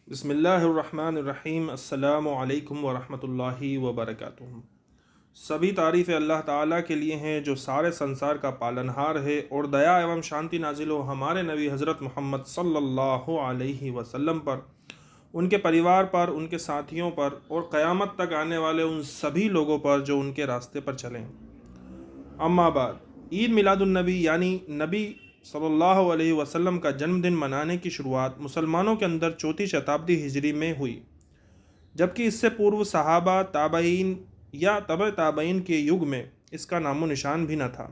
बिस्मिल्लाहिर्रहमानिर्रहीम। अस्सलामु अलैकुम वरहमतुल्लाहि वबरकातुहू। सभी तारीफ़ अल्लाह ताला के लिए हैं जो सारे संसार का पालनहार है, और दया एवं शांति नाजिल हो हमारे नबी हज़रत मोहम्मद सल्लल्लाहु अलैहि वसल्लम पर, उनके परिवार पर, उनके साथियों पर और क़यामत तक आने वाले उन सभी लोगों पर जो उनके रास्ते पर चलें। अम्मा बाद, ईद मिलादुन्नबी यानी नबी सल्लल्लाहु अलैहि वसल्लम का जन्मदिन मनाने की शुरुआत मुसलमानों के अंदर चौथी शताब्दी हिजरी में हुई, जबकि इससे पूर्व सहाबा, ताबईन या तबे ताबईन के युग में इसका नामो निशान भी न था।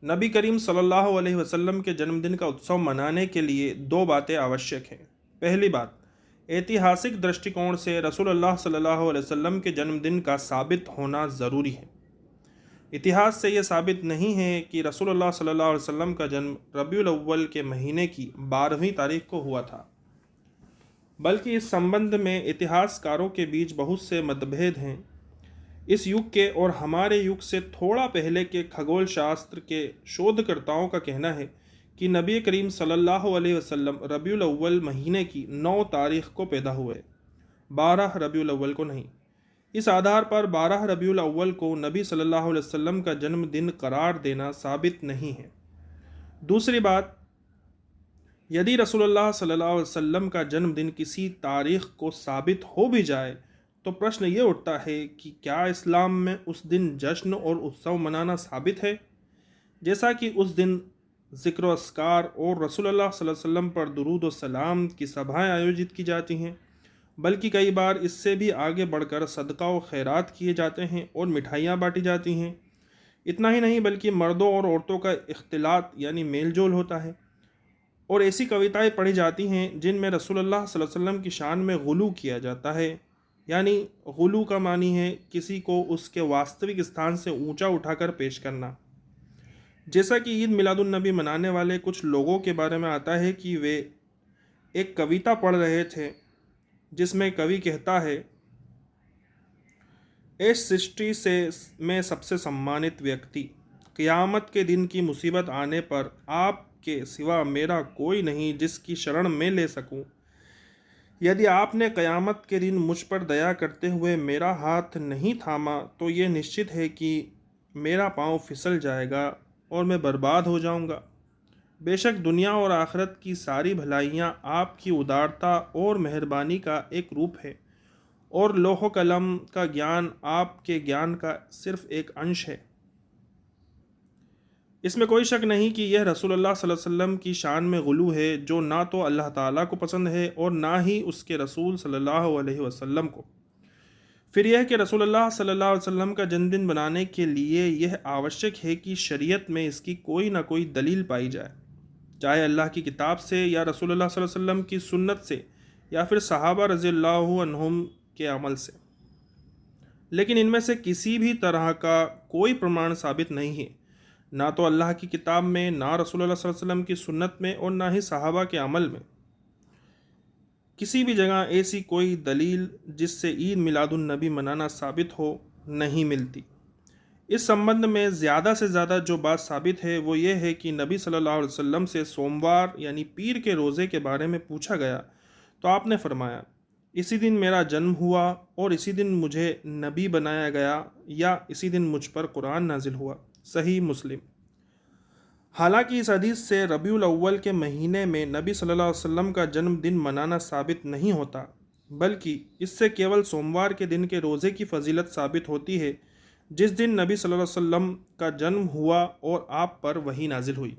नबी करीम सल्लल्लाहु अलैहि वसल्लम के जन्मदिन का उत्सव मनाने के लिए दो बातें आवश्यक हैं। पहली बात, ऐतिहासिक दृष्टिकोण से रसूलुल्लाह सल्लल्लाहु अलैहि वसल्लम के जन्मदिन का साबित होना ज़रूरी है। इतिहास से यह साबित नहीं है कि रसूलुल्लाह सल्लल्लाहु अलैहि वसल्लम का जन्म रबीउल अव्वल के महीने की 12वीं तारीख को हुआ था, बल्कि इस संबंध में इतिहासकारों के बीच बहुत से मतभेद हैं। इस युग के और हमारे युग से थोड़ा पहले के खगोल शास्त्र के शोधकर्ताओं का कहना है कि नबी करीम सल्लल्लाहु अलैहि वसल्लम रबीउल अव्वल महीने की 9 तारीख को पैदा हुए, 12 रबीउल अव्वल को नहीं। इस आधार पर 12 रबीउल अव्वल को नबी सल्लल्लाहु अलैहि वसल्लम का जन्मदिन करार देना साबित नहीं है। दूसरी बात, यदि रसूलुल्लाह सल्लल्लाहु अलैहि वसल्लम का जन्मदिन किसी तारीख को साबित हो भी जाए तो प्रश्न ये उठता है कि क्या इस्लाम में उस दिन जश्न और उत्सव मनाना साबित है, जैसा कि उस दिन ज़िक्र अस्कार और रसूलुल्लाह सल्लल्लाहु अलैहि वसल्लम पर दुरूद व सलाम की सभाएं आयोजित की जाती हैं, बल्कि कई बार इससे भी आगे बढ़कर सदका व खैरात किए जाते हैं और मिठाइयाँ बांटी जाती हैं। इतना ही नहीं, बल्कि मर्दों और औरतों का इख्तिलात यानी मेल जोल होता है, और ऐसी कविताएं पढ़ी जाती हैं जिनमें रसूलुल्लाह सल्लल्लाहु अलैहि वसल्लम की शान में गुलू किया जाता है। यानी गुलू का मानी है किसी को उसके वास्तविक स्थान से ऊंचा उठाकर पेश करना। जैसा कि ईद मिलादुन्नबी मनाने वाले कुछ लोगों के बारे में आता है कि वे एक कविता पढ़ रहे थे जिसमें कवि कहता है, इस सृष्टि से मैं सबसे सम्मानित व्यक्ति, क़यामत के दिन की मुसीबत आने पर आपके सिवा मेरा कोई नहीं जिसकी शरण मैं ले सकूं। यदि आपने क़यामत के दिन मुझ पर दया करते हुए मेरा हाथ नहीं थामा तो ये निश्चित है कि मेरा पाँव फिसल जाएगा और मैं बर्बाद हो जाऊंगा। बेशक दुनिया और आखिरत की सारी भलाइयाँ आपकी उदारता और मेहरबानी का एक रूप है, और लोह कलम का ज्ञान आपके ज्ञान का सिर्फ एक अंश है। इसमें कोई शक नहीं कि यह रसूलुल्लाह सल्लल्लाहु अलैहि वसल्लम की शान में गुलू है, जो ना तो अल्लाह ताला को पसंद है और ना ही उसके रसूल सल्लल्लाहु अलैहि वसल्लम को। फिर यह कि रसूलुल्लाह सल्लल्लाहु अलैहि वसल्लम का जन्मदिन बनाने के लिए यह आवश्यक है कि शरीयत में इसकी कोई ना कोई दलील पाई जाए, चाहे अल्लाह की किताब से या रसूलुल्लाह सल्लल्लाहु अलैहि वसल्लम की सुन्नत से या फिर सहाबा रज़ियल्लाहु अन्हुम के अमल से। लेकिन इनमें से किसी भी तरह का कोई प्रमाण साबित नहीं है, ना तो अल्लाह की किताब में, ना रसूलुल्लाह सल्लल्लाहु अलैहि वसल्लम की सुन्नत में, और ना ही सहाबा के अमल में। किसी भी जगह ऐसी कोई दलील जिससे ईद मिलादुन्नबी मनाना साबित हो नहीं मिलती। इस संबंध में ज़्यादा से ज़्यादा जो बात साबित है वो ये है कि नबी सल्लल्लाहु अलैहि वसल्लम से सोमवार यानी पीर के रोज़े के बारे में पूछा गया तो आपने फरमाया, इसी दिन मेरा जन्म हुआ और इसी दिन मुझे नबी बनाया गया, या इसी दिन मुझ पर कुरान नाजिल हुआ। सही मुस्लिम। हालांकि इस हदीस से रबीउल अव्वल के महीने में नबी सल्लल्लाहु अलैहि वसल्लम का जन्मदिन मनाना साबित नहीं होता, बल्कि इससे केवल सोमवार के दिन के रोज़े की फजीलत साबित होती है जिस दिन नबी सल्लल्लाहु अलैहि वसल्लम का जन्म हुआ और आप पर वही नाजिल हुई।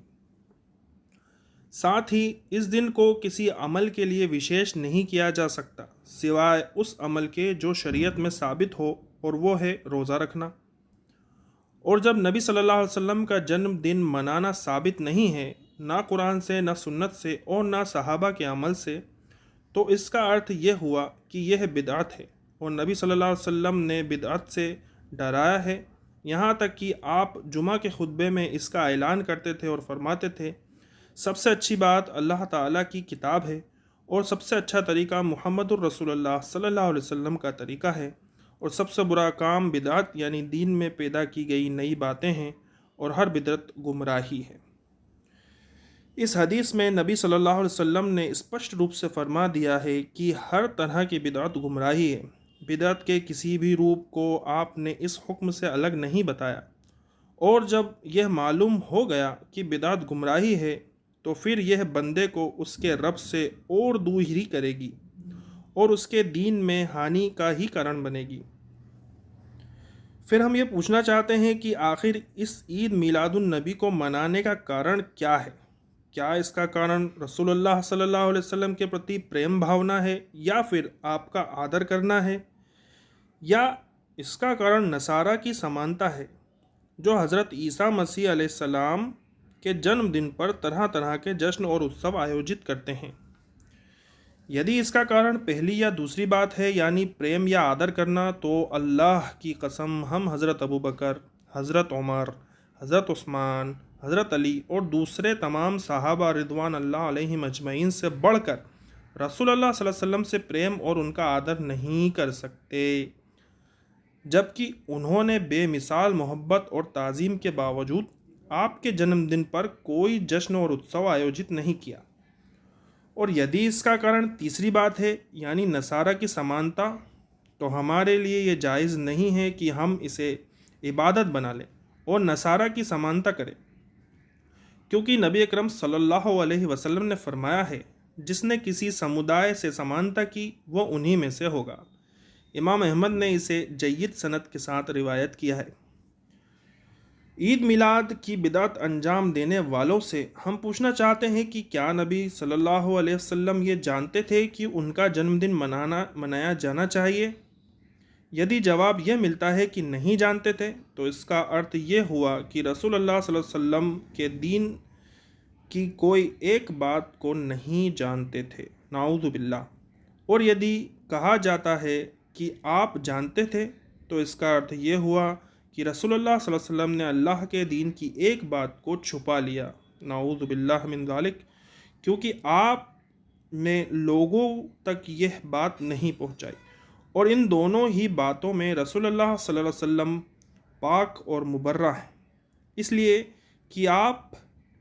साथ ही इस दिन को किसी अमल के लिए विशेष नहीं किया जा सकता सिवाय उस अमल के जो शरीयत में साबित हो, और वो है रोज़ा रखना। और जब नबी सल्लल्लाहु अलैहि वसल्लम का जन्मदिन मनाना साबित नहीं है, ना कुरान से, ना सुन्नत से और ना सहाबा के अमल से, तो इसका अर्थ यह हुआ कि यह बिदअत है, और नबी सल्लल्लाहु अलैहि वसल्लम ने बिदअत से डराया है। यहाँ तक कि आप जुमा के खुतबे में इसका ऐलान करते थे और फरमाते थे, सबसे अच्छी बात अल्लाह ताला की किताब है और सबसे अच्छा तरीका मुहम्मदुर रसूलुल्लाह सल्लल्लाहु अलैहि वसल्लम का तरीका है, और सबसे बुरा काम बिदअत यानी दीन में पैदा की गई नई बातें हैं, और हर बिदअत गुमराही है। इस हदीस में नबी सल्लल्लाहु अलैहि वसल्लम ने स्पष्ट रूप से फरमा दिया है कि हर तरह की बिदअत गुमराही है। बिदअत के किसी भी रूप को आपने इस हुक्म से अलग नहीं बताया, और जब यह मालूम हो गया कि बिदअत गुमराही है तो फिर यह बंदे को उसके रब से और दूर ही करेगी और उसके दीन में हानि का ही कारण बनेगी। फिर हम ये पूछना चाहते हैं कि आखिर इस ईद मिलादुन नबी को मनाने का कारण क्या है। क्या इसका कारण रसूलुल्लाह सल्लल्लाहु अलैहि वसल्लम के प्रति प्रेम भावना है, या फिर आपका आदर करना है, या इसका कारण नसारा की समानता है जो हज़रत ईसा मसीह अलैहिस्सलाम के जन्मदिन पर तरह तरह के जश्न और उत्सव आयोजित करते हैं। यदि इसका कारण पहली या दूसरी बात है यानी प्रेम या आदर करना, तो अल्लाह की कसम हम हज़रत अबू बकर, हज़रत उमर, हज़रत उस्मान, हज़रत अली और दूसरे तमाम सहाबा रिदवान अल्लाह अलैहिम अजमईन से बढ़कर रसूलुल्लाह सल्लल्लाहु अलैहि वसल्लम से प्रेम और उनका आदर नहीं कर सकते, जबकि उन्होंने बेमिसाल मोहब्बत और ताज़ीम के बावजूद आपके जन्मदिन पर कोई जश्न और उत्सव आयोजित नहीं किया। और यदि इसका कारण तीसरी बात है यानी नसारा की समानता, तो हमारे लिए ये जायज़ नहीं है कि हम इसे इबादत बना लें और नसारा की समानता करें, क्योंकि नबी अकरम सल्लल्लाहु अलैहि वसल्लम ने फरमाया है, जिसने किसी समुदाय से समानता की वह उन्हीं में से होगा। इमाम अहमद ने इसे जय्यद सनद के साथ रिवायत किया है। ईद मिलाद की बिदअत अंजाम देने वालों से हम पूछना चाहते हैं कि क्या नबी सल्लल्लाहु अलैहि वसल्लम ये जानते थे कि उनका जन्मदिन मनाया जाना चाहिए। यदि जवाब यह मिलता है कि नहीं जानते थे, तो इसका अर्थ ये हुआ कि रसूलुल्लाह सल्लल्लाहु अलैहि वसल्लम के दीन की कोई एक बात को नहीं जानते थे, नाऊज़ु बिल्लाह। और यदि कहा जाता है कि आप जानते थे, तो इसका अर्थ ये हुआ कि रसूलुल्लाह सल्लल्लाहु अलैहि वसल्लम ने अल्लाह के दीन की एक बात को छुपा लिया, नाऊज़ु बिल्लाह मिन ज़ालिक, क्योंकि आपने लोगों तक यह बात नहीं पहुंचाई। और इन दोनों ही बातों में रसूलुल्लाह सल्लल्लाहु अलैहि वसल्लम पाक और मुबर्रा हैं, इसलिए कि आप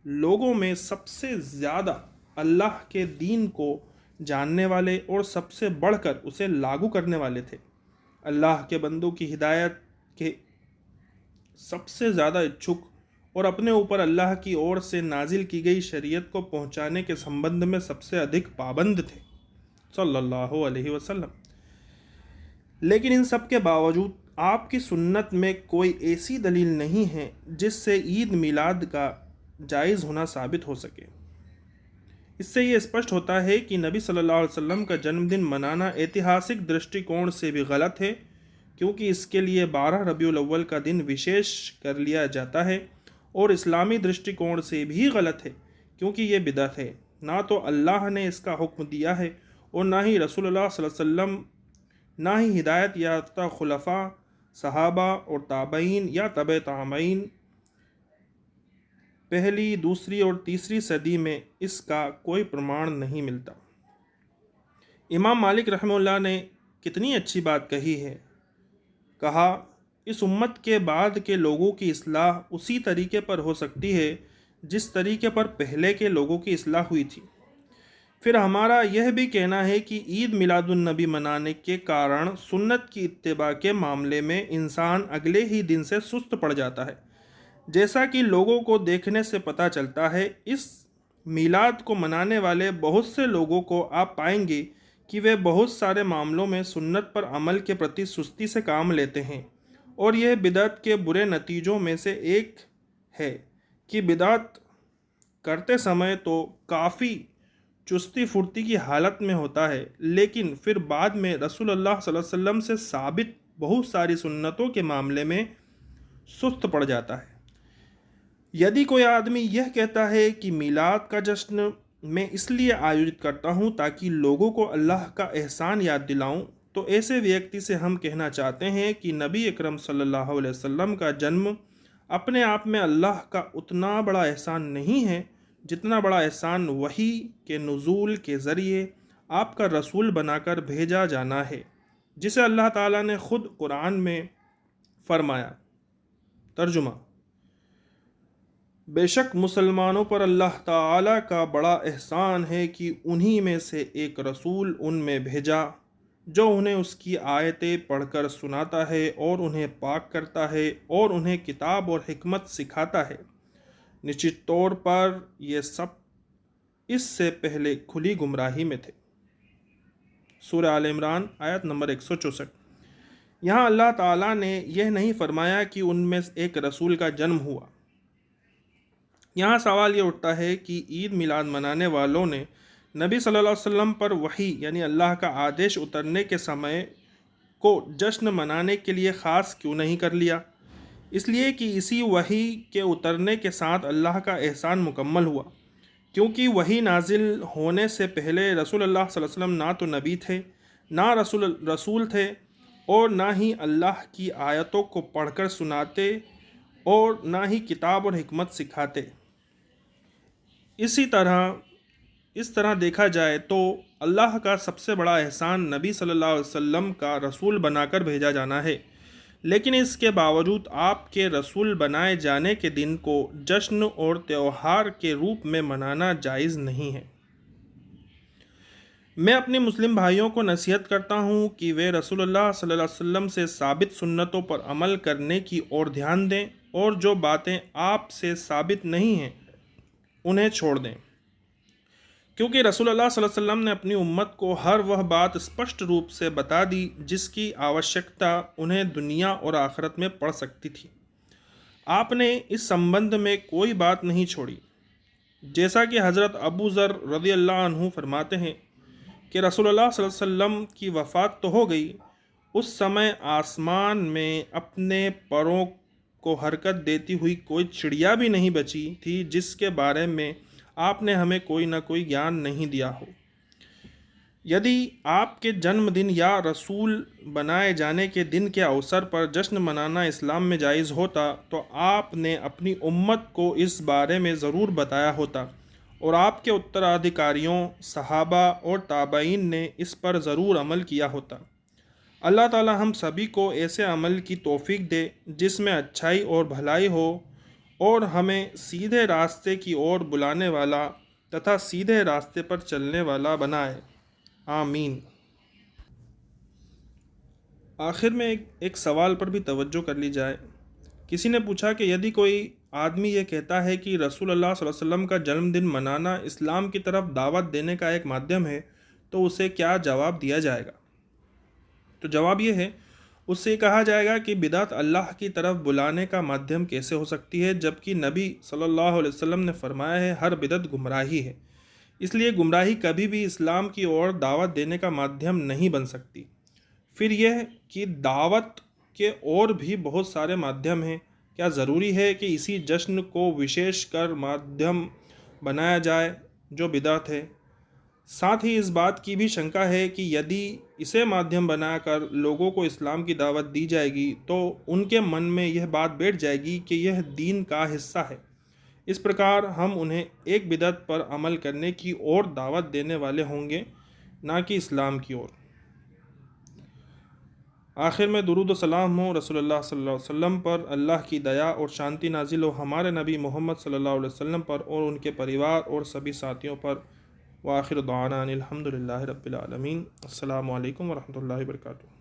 लोगों में सबसे ज़्यादा अल्लाह के दीन को जानने वाले और सबसे बढ़कर उसे लागू करने वाले थे। अल्लाह के बंदों की हिदायत के सबसे ज़्यादा इच्छुक और अपने ऊपर अल्लाह की ओर से नाजिल की गई शरीयत को पहुँचाने के संबंध में सबसे अधिक पाबंद थे सल्लल्लाहु अलैहि वसल्लम। लेकिन इन सब के बावजूद आपकी सुन्नत में कोई ऐसी दलील नहीं है जिससे ईद मिलाद का जायज़ होना साबित हो सके। इससे ये स्पष्ट होता है कि नबी सल्लल्लाहु अलैहि वसल्लम का जन्मदिन मनाना ऐतिहासिक दृष्टिकोण से भी गलत है, क्योंकि इसके लिए 12 रबीउल अव्वल का दिन विशेष कर लिया जाता है, और इस्लामी दृष्टिकोण से भी गलत है, क्योंकि ये बिदअत है। ना तो अल्लाह ने इसका हुक्म दिया है और ना ही रसूलुल्लाह सल्लल्लाहु अलैहि वसल्लम, ना ही हिदायत याफ्ता खुलफा, सहाबा और ताबईन या तबे ताबईन पहली, दूसरी और तीसरी सदी में इसका कोई प्रमाण नहीं मिलता। इमाम मालिक रहमतुल्लाह ने कितनी अच्छी बात कही है। कहा, इस उम्मत के बाद के लोगों की इस्लाह उसी तरीके पर हो सकती है जिस तरीके पर पहले के लोगों की इस्लाह हुई थी। फिर हमारा यह भी कहना है कि ईद मिलादुन नबी मनाने के कारण सुन्नत की इत्तिबा के मामले में इंसान अगले ही दिन से सुस्त पड़ जाता है। जैसा कि लोगों को देखने से पता चलता है, इस मिलाद को मनाने वाले बहुत से लोगों को आप पाएंगे कि वे बहुत सारे मामलों में सुन्नत पर अमल के प्रति सुस्ती से काम लेते हैं, और यह बिदअत के बुरे नतीजों में से एक है कि बिदअत करते समय तो काफ़ी चुस्ती फुर्ती की हालत में होता है, लेकिन फिर बाद में रसूलुल्लाह सल्लल्लाहु अलैहि वसल्लम से साबित बहुत सारी सुन्नतों के मामले में सुस्त पड़ जाता है। यदि कोई आदमी यह कहता है कि मिलाद का जश्न मैं इसलिए आयोजित करता हूँ ताकि लोगों को अल्लाह का एहसान याद दिलाऊं, तो ऐसे व्यक्ति से हम कहना चाहते हैं कि नबी अकरम सल्लल्लाहु अलैहि वसल्लम का जन्म अपने आप में अल्लाह का उतना बड़ा एहसान नहीं है जितना बड़ा एहसान वही के नुज़ूल के ज़रिए आपका रसूल बनाकर भेजा जाना है, जिसे अल्लाह ताला ने ख़ुद कुरान में फरमाया। तर्जुमा, बेशक मुसलमानों पर अल्लाह ताला का बड़ा एहसान है कि उन्हीं में से एक रसूल उनमें भेजा जो उन्हें उसकी आयतें पढ़कर सुनाता है और उन्हें पाक करता है और उन्हें किताब और हिकमत सिखाता है। निश्चित तौर पर ये सब इससे पहले खुली गुमराही में थे। सूरह आल इमरान आयत नंबर 164। यहाँ अल्लाह ताला ने यह नहीं फरमाया कि उनमें एक रसूल का जन्म हुआ। यहाँ सवाल ये उठता है कि ईद मिलाद मनाने वालों ने नबी सल्लल्लाहु अलैहि वसल्लम पर वही यानी अल्लाह का आदेश उतरने के समय को जश्न मनाने के लिए ख़ास क्यों नहीं कर लिया। इसलिए कि इसी वही के उतरने के साथ अल्लाह का एहसान मुकम्मल हुआ, क्योंकि वही नाजिल होने से पहले रसूल अल्लाह सल्लल्लाहु अलैहि वसल्लम ना तो नबी थे, ना रसूल थे, और ना ही अल्लाह की आयतों को पढ़कर सुनाते और ना ही किताब और हिकमत सिखाते। इस तरह देखा जाए तो अल्लाह का सबसे बड़ा एहसान नबी सल्लल्लाहु अलैहि वसल्लम का रसूल बनाकर भेजा जाना है। लेकिन इसके बावजूद आपके रसूल बनाए जाने के दिन को जश्न और त्यौहार के रूप में मनाना जायज़ नहीं है। मैं अपने मुस्लिम भाइयों को नसीहत करता हूँ कि वे रसूलुल्लाह सल्लल्लाहु अलैहि वसल्लम से साबित सुन्नतों पर अमल करने की ओर ध्यान दें और जो बातें आपसे साबित नहीं हैं उन्हें छोड़ दें, क्योंकि रसूलुल्लाह सल्लल्लाहु अलैहि वसल्लम ने अपनी उम्मत को हर वह बात स्पष्ट रूप से बता दी जिसकी आवश्यकता उन्हें दुनिया और आखिरत में पड़ सकती थी। आपने इस संबंध में कोई बात नहीं छोड़ी। जैसा कि हज़रत अबू ज़र रज़ी अल्लाह अन्हु फरमाते हैं कि रसूलुल्लाह सल्लल्लाहु अलैहि वसल्लम की वफ़ात तो हो गई, उस समय आसमान में अपने परों को हरकत देती हुई कोई चिड़िया भी नहीं बची थी जिसके बारे में आपने हमें कोई ना कोई ज्ञान नहीं दिया हो। यदि आपके जन्मदिन या रसूल बनाए जाने के दिन के अवसर पर जश्न मनाना इस्लाम में जायज़ होता तो आपने अपनी उम्मत को इस बारे में ज़रूर बताया होता और आपके उत्तराधिकारियों सहाबा और ताबईन ने इस पर ज़रूर अमल किया होता। अल्लाह ताला हम सभी को ऐसे अमल की तौफीक दे जिसमें अच्छाई और भलाई हो और हमें सीधे रास्ते की ओर बुलाने वाला तथा सीधे रास्ते पर चलने वाला बनाए। आमीन। आखिर में एक सवाल पर भी तवज्जो कर ली जाए। किसी ने पूछा कि यदि कोई आदमी ये कहता है कि रसूलुल्लाह सल्लल्लाहु अलैहि वसल्लम का जन्मदिन मनाना इस्लाम की तरफ दावत देने का एक माध्यम है तो उसे क्या जवाब दिया जाएगा। तो जवाब ये है, उससे कहा जाएगा कि बिदअत अल्लाह की तरफ बुलाने का माध्यम कैसे हो सकती है, जबकि नबी सल्लल्लाहु अलैहि वसल्लम ने फरमाया है हर बिदअत गुमराही है। इसलिए गुमराही कभी भी इस्लाम की ओर दावत देने का माध्यम नहीं बन सकती। फिर यह कि दावत के और भी बहुत सारे माध्यम हैं, क्या ज़रूरी है कि इसी जश्न को विशेष कर माध्यम बनाया जाए जो बिदअत है। साथ ही इस बात की भी शंका है कि यदि इसे माध्यम बनाकर लोगों को इस्लाम की दावत दी जाएगी तो उनके मन में यह बात बैठ जाएगी कि यह दीन का हिस्सा है। इस प्रकार हम उन्हें एक बिदअत पर अमल करने की ओर दावत देने वाले होंगे, ना कि इस्लाम की ओर। आखिर में दुरूद व सलाम हो रसूलुल्लाह सल्लल्लाहु अलैहि वसल्लम पर, अल्लाह की दया और शांति नाजिल हो हमारे नबी मोहम्मद सल्लल्लाहु अलैहि वसल्लम पर और उनके परिवार और सभी साथियों पर। व आखिर दअवाना अनिल हम्दुलिल्लाहि रब्बिल आलमीन। अस्सलामु अलैकुम व रहमतुल्लाहि व बरकातुहू।